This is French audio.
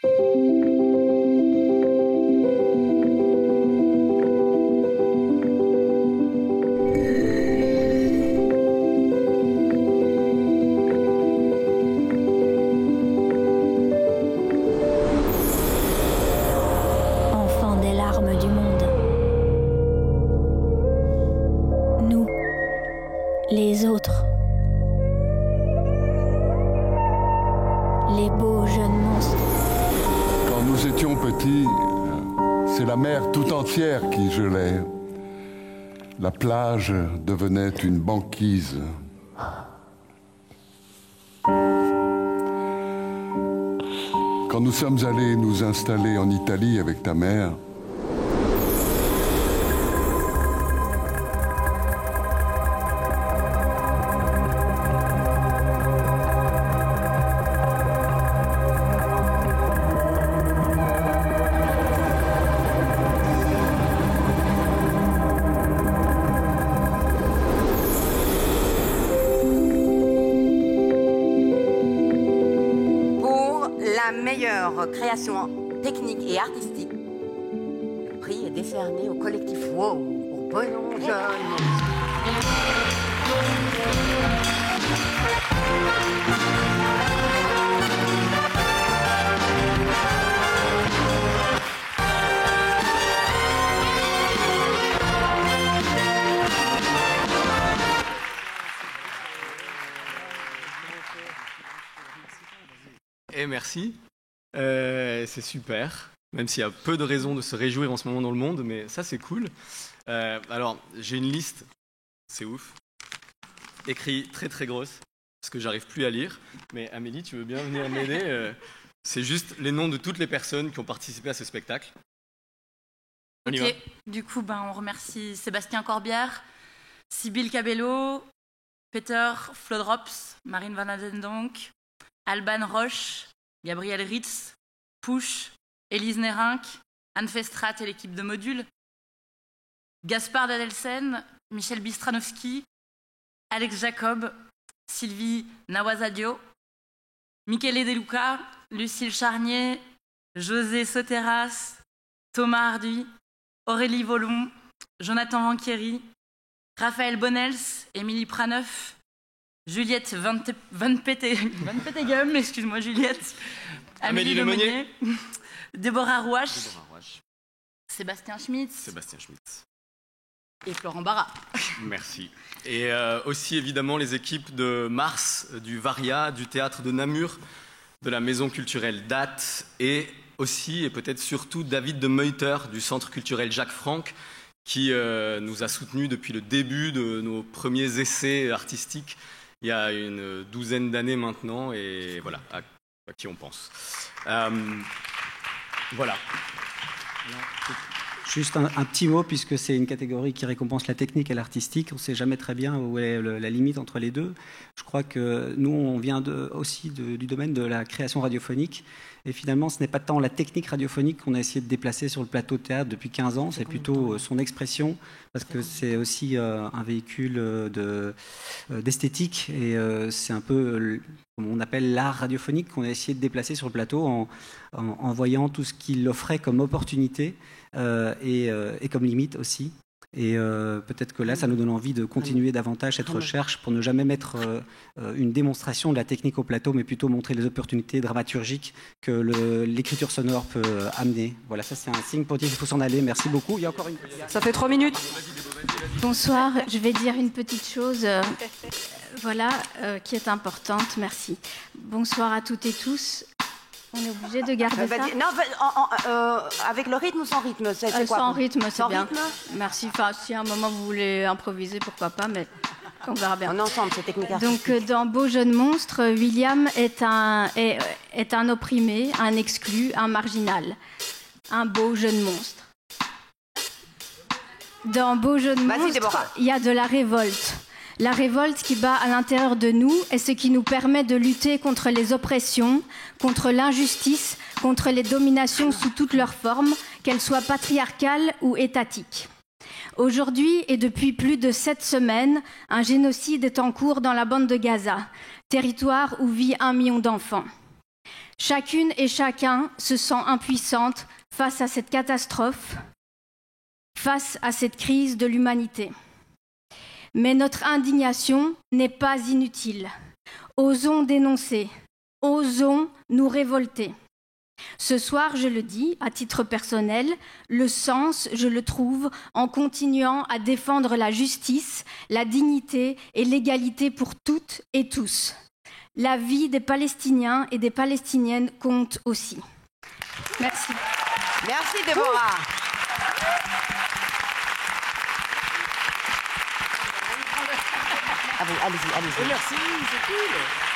Enfants des larmes du monde. Nous, les autres. Les beaux jeunes monstres. Quand nous étions petits, c'est la mer tout entière qui gelait. La plage devenait une banquise. Quand nous sommes allés nous installer en Italie avec ta mère, meilleure création technique et artistique. Le prix est décerné au collectif WOW pour Bonon Jeune. Et merci, c'est super, même s'il y a peu de raisons de se réjouir en ce moment dans le monde, mais ça c'est cool. Alors j'ai une liste, c'est ouf, écrit très très grosse, parce que j'arrive plus à lire, mais Amélie, tu veux bien venir m'aider c'est juste les noms de toutes les personnes qui ont participé à ce spectacle. On y va. Du coup, on remercie Sébastien Corbière, Sybille Cabello, Peter Flodrops, Marine Van Adendonk, Alban Roche, Gabriel Ritz, Pouche, Élise Nérinck, Anne Festrat et l'équipe de Module, Gaspard Dadelsen, Michel Bistranowski, Alex Jacob, Sylvie Nawazadio, Michele De Luca, Lucille Charnier, José Soteras, Thomas Hardy, Aurélie Volon, Jonathan Vanquieri, Raphaël Bonnels, Émilie Praneuf, Juliette Van Petegem, excuse-moi Juliette, Amélie Lemonnier, Déborah Rouache, Sébastien Schmitz et Florent Barra. Merci. Et aussi évidemment les équipes de Mars, du Varia, du Théâtre de Namur, de la Maison culturelle Date et aussi et peut-être surtout David de Meuter du Centre culturel Jacques Franck qui nous a soutenus depuis le début de nos premiers essais artistiques il y a une douzaine d'années maintenant, et voilà, à qui on pense. Voilà. Juste un petit mot, puisque c'est une catégorie qui récompense la technique et l'artistique. On ne sait jamais très bien où est la limite entre les deux. Je crois que nous, on vient aussi du domaine de la création radiophonique. Et finalement, ce n'est pas tant la technique radiophonique qu'on a essayé de déplacer sur le plateau de théâtre depuis 15 ans, c'est plutôt son expression, parce que c'est aussi un véhicule d'esthétique, et c'est un peu, comme on appelle l'art radiophonique, qu'on a essayé de déplacer sur le plateau en voyant tout ce qu'il offrait comme opportunité et comme limite aussi. Et peut-être que là, ça nous donne envie de continuer davantage cette recherche pour ne jamais mettre une démonstration de la technique au plateau, mais plutôt montrer les opportunités dramaturgiques que l'écriture sonore peut amener. Voilà, ça c'est un signe pour dire qu'il faut s'en aller. Merci beaucoup. Il y a encore une... Ça fait 3 minutes. Bonsoir, je vais dire une petite chose qui est importante. Merci. Bonsoir à toutes et tous. On est obligé de garder ça. Non, avec le rythme ou sans rythme, c'est quoi? Sans rythme, c'est sans bien. Rythme. Merci. Enfin, si à un moment vous voulez improviser, pourquoi pas, mais on verra bien. On est ensemble, c'est technique artistique. Donc, dans Beau jeune monstre, William est un opprimé, un exclu, un marginal. Un beau jeune monstre. Dans Beau jeune monstre, il y a de la révolte. La révolte qui bat à l'intérieur de nous est ce qui nous permet de lutter contre les oppressions, contre l'injustice, contre les dominations sous toutes leurs formes, qu'elles soient patriarcales ou étatiques. Aujourd'hui et depuis plus de 7 semaines, un génocide est en cours dans la bande de Gaza, territoire où vit 1 million d'enfants. Chacune et chacun se sent impuissante face à cette catastrophe, face à cette crise de l'humanité. Mais notre indignation n'est pas inutile. Osons dénoncer, osons nous révolter. Ce soir, je le dis, à titre personnel, le sens, je le trouve en continuant à défendre la justice, la dignité et l'égalité pour toutes et tous. La vie des Palestiniens et des Palestiniennes compte aussi. Merci. Merci, Déborah. Ah bon, allez-y. Merci, c'est cool.